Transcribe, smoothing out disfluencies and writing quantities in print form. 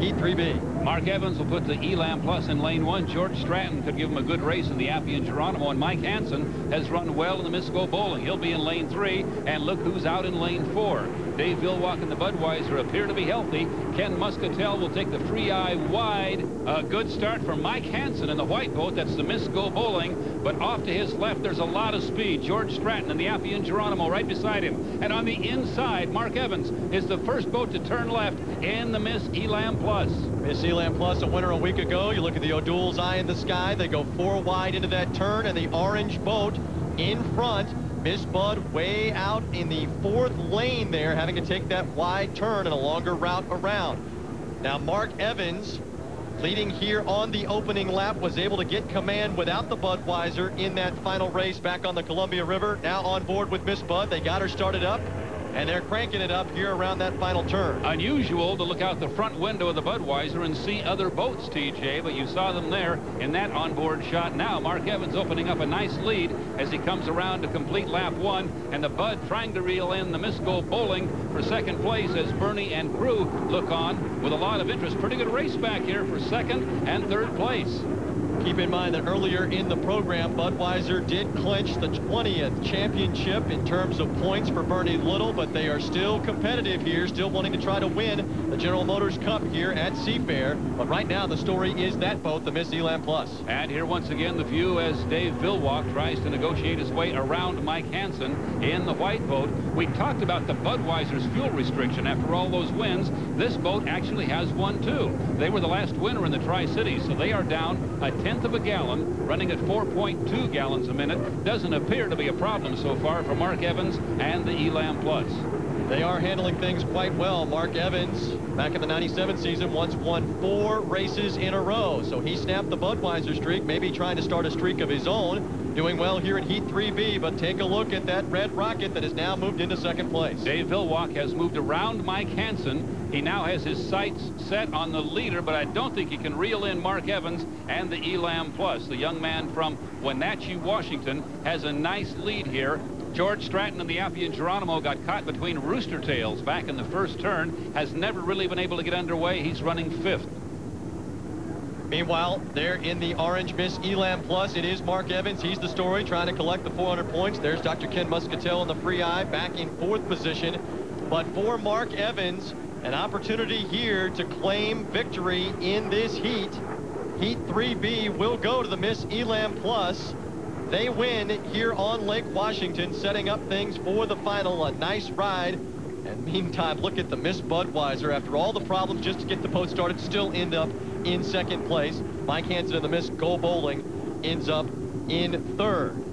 Heat 3B. Mark Evans will put the Elam Plus in lane 1. George Stratton could give him a good race in the Appian Geronimo, and Mike Hansen has run well in the Misco Bowling. He'll be in lane 3, and look who's out in lane 4. Dave Villwock and the Budweiser appear to be healthy. Ken Muscatel will take the Free Eye wide. A good start for Mike Hansen in the white boat. That's the Misco Bowling, but off to his left there's a lot of speed. George Stratton and the Appian Geronimo right beside him, and on the inside Mark Evans is the first boat to turn left in the Miss Elam Plus. Miss Elam Plus, a winner a week ago. You look at the O'Doul's Eye in the Sky. They go 4 wide into that turn, and the orange boat in front. Miss Bud way out in the 4th lane there, having to take that wide turn and a longer route around. Now Mark Evans, leading here on the opening lap, was able to get command without the Budweiser in that final race back on the Columbia River. Now on board with Miss Bud. They got her started up, and they're cranking it up here around that final turn. Unusual to look out the front window of the Budweiser and see other boats, TJ, but you saw them there in that onboard shot. Now Mark Evans opening up a nice lead as he comes around to complete lap 1, and the Bud trying to reel in the Misco Bowling for second place as Bernie and crew look on with a lot of interest. Pretty good race back here for second and third place. Keep in mind that earlier in the program, Budweiser did clinch the 20th championship in terms of points for Bernie Little, but they are still competitive here, still wanting to try to win the General Motors Cup here at Seafair. But right now, the story is that boat, the Miss Elam Plus. And here once again, the view as Dave Villwock tries to negotiate his way around Mike Hansen in the white boat. We talked about the Budweiser's fuel restriction after all those wins. This boat actually has one, too. They were the last winner in the Tri-Cities, so they are down a 10th of a gallon, running at 4.2 gallons a minute. Doesn't appear to be a problem so far for Mark Evans and the Elam Plus. They are handling things quite well. Mark Evans, back in the 97 season, once won 4 races in a row. So he snapped the Budweiser streak, maybe trying to start a streak of his own. Doing well here in Heat 3B, but take a look at that red rocket that has now moved into second place. Dave Villwock has moved around Mike Hansen. He now has his sights set on the leader, but I don't think he can reel in Mark Evans and the Elam Plus. The young man from Wenatchee, Washington, has a nice lead here. George Stratton and the Appian Geronimo got caught between rooster tails back in the first turn. Has never really been able to get underway. He's running 5th. Meanwhile, there in the orange Miss Elam Plus, it is Mark Evans. He's the story, trying to collect the 400 points. There's Dr. Ken Muscatel in the Free Eye, back in 4th position. But for Mark Evans, an opportunity here to claim victory in this heat. Heat 3B will go to the Miss Elam Plus. They win here on Lake Washington, setting up things for the final. A nice ride. And meantime, look at the Miss Budweiser. After all the problems just to get the boat started, still end up in second place. Mike Hansen of the Miss Go Bowling ends up in 3rd.